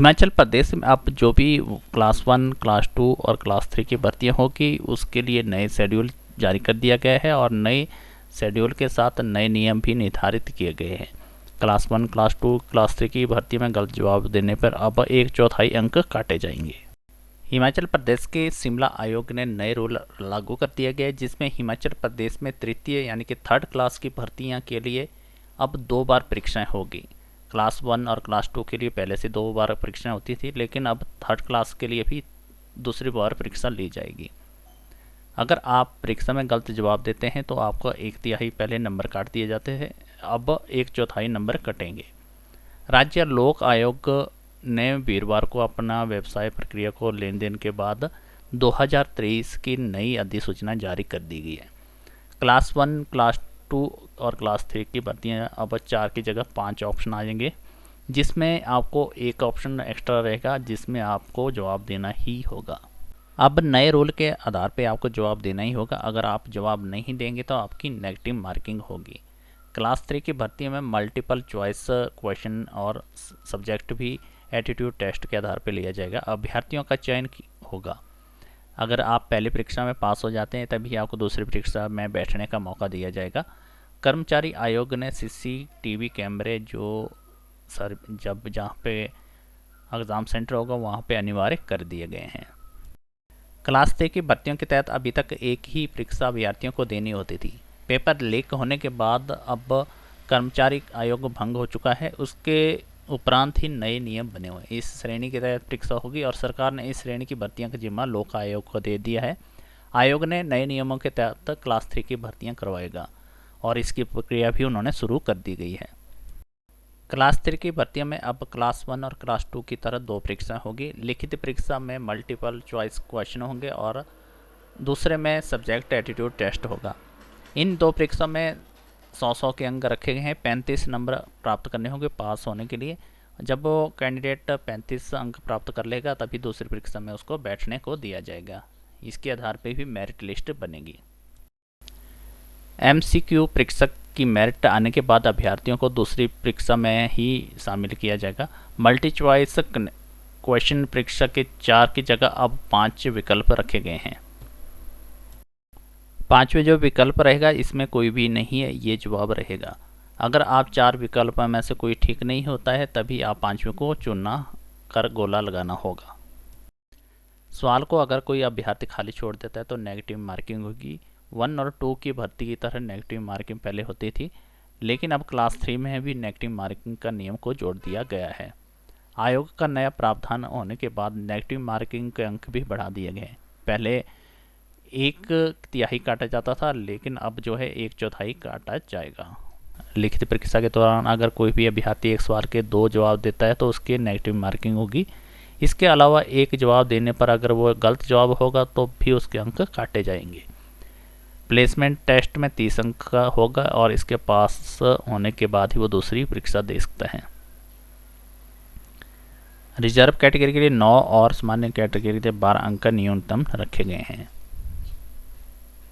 हिमाचल प्रदेश में अब जो भी क्लास 1, क्लास 2 और क्लास 3 की भर्तियां होगी उसके लिए नए शेड्यूल जारी कर दिया गया है और नए शेड्यूल के साथ नए नियम भी निर्धारित किए गए हैं। क्लास 1, क्लास 2, क्लास 3 की भर्ती में गलत जवाब देने पर अब 1/4 अंक काटे जाएंगे। हिमाचल प्रदेश के शिमला आयोग ने नए रूल लागू कर दिया गया है, जिसमें हिमाचल प्रदेश में तृतीय यानी कि 3rd क्लास की भर्तियां के लिए अब 2 बार परीक्षाएं होगी। क्लास 1 और क्लास 2 के लिए पहले से 2 बार परीक्षाएं होती थी, लेकिन अब 3rd क्लास के लिए भी दूसरी बार परीक्षा ली जाएगी। अगर आप परीक्षा में गलत जवाब देते हैं तो आपको 1/3 पहले नंबर काट दिए जाते हैं, अब 1/4 नंबर कटेंगे। राज्य लोक आयोग ने वीरवार को अपना व्यवसाय प्रक्रिया को लेन देन के बाद 2023 की नई अधिसूचना जारी कर दी गई है। क्लास 1, क्लास 2 और क्लास 3 की भर्तियाँ अब 4 की जगह 5 ऑप्शन आ जाएंगे, जिसमें आपको एक ऑप्शन एक्स्ट्रा रहेगा जिसमें आपको जवाब देना ही होगा। अब नए रूल के आधार पे आपको जवाब देना ही होगा। अगर आप जवाब नहीं देंगे तो आपकी नेगेटिव मार्किंग होगी। क्लास 3 की भर्ती में मल्टीपल चॉइस क्वेश्चन और सब्जेक्ट भी एटीट्यूड टेस्ट के आधार पर लिया जाएगा। अभ्यर्थियों का चयन होगा। अगर आप पहली परीक्षा में पास हो जाते हैं तभी आपको दूसरी परीक्षा में बैठने का मौका दिया जाएगा। कर्मचारी आयोग ने CCTV कैमरे जहाँ पे एग्ज़ाम सेंटर होगा वहाँ पे अनिवार्य कर दिए गए हैं। क्लास 3 की भर्तियों के तहत अभी तक एक ही परीक्षा अभ्यर्थियों को देनी होती थी। पेपर लीक होने के बाद अब कर्मचारी आयोग भंग हो चुका है, उसके उपरांत ही नए नियम बने हुए हैं। इस श्रेणी के तहत परीक्षा होगी और सरकार ने इस श्रेणी की भर्तियों का जिम्मा लोक आयोग को दे दिया है। आयोग ने नए नियमों के तहत क्लास 3 की भर्तियां करवाएगा और इसकी प्रक्रिया भी उन्होंने शुरू कर दी गई है। क्लास 3 की भर्तियों में अब क्लास 1 और क्लास 2 की तरह 2 परीक्षाएं होगी। लिखित परीक्षा में मल्टीपल चॉइस क्वेश्चन होंगे और दूसरे में सब्जेक्ट एटीट्यूड टेस्ट होगा। इन 2 परीक्षा में 100 के अंक रखे गए हैं। 35 नंबर प्राप्त करने होंगे पास होने के लिए। जब वो कैंडिडेट 35 अंक प्राप्त कर लेगा तभी दूसरी परीक्षा में उसको बैठने को दिया जाएगा। इसके आधार पर भी मेरिट लिस्ट बनेगी। MCQ परीक्षा की मेरिट आने के बाद अभ्यर्थियों को दूसरी परीक्षा में ही शामिल किया जाएगा। मल्टी चॉइस क्वेश्चन परीक्षा के 4 की जगह अब 5 विकल्प रखे गए हैं। 5वें जो विकल्प रहेगा इसमें कोई भी नहीं है, ये जवाब रहेगा। अगर आप 4 विकल्प में से कोई ठीक नहीं होता है तभी आप 5वें को चुनना कर गोला लगाना होगा। सवाल को अगर कोई अभ्यर्थी खाली छोड़ देता है तो नेगेटिव मार्किंग होगी। 1 और 2 की भर्ती की तरह नेगेटिव मार्किंग पहले होती थी, लेकिन अब क्लास 3 में भी नेगेटिव मार्किंग का नियम को जोड़ दिया गया है। आयोग का नया प्रावधान होने के बाद नेगेटिव मार्किंग के अंक भी बढ़ा दिए गए हैं। पहले 1/3 काटा जाता था, लेकिन अब जो है 1/4 काटा जाएगा। लिखित परीक्षा के दौरान अगर कोई भी अभ्यर्थी एक सवाल के 2 जवाब देता है तो उसकी नेगेटिव मार्किंग होगी। इसके अलावा एक जवाब देने पर अगर वो गलत जवाब होगा तो भी उसके अंक काटे जाएंगे। प्लेसमेंट टेस्ट में 30 अंक का होगा और इसके पास होने के बाद ही वो दूसरी परीक्षा दे सकता है। रिजर्व कैटेगरी के लिए 9 और सामान्य कैटेगरी के 12 अंक का न्यूनतम रखे गए हैं।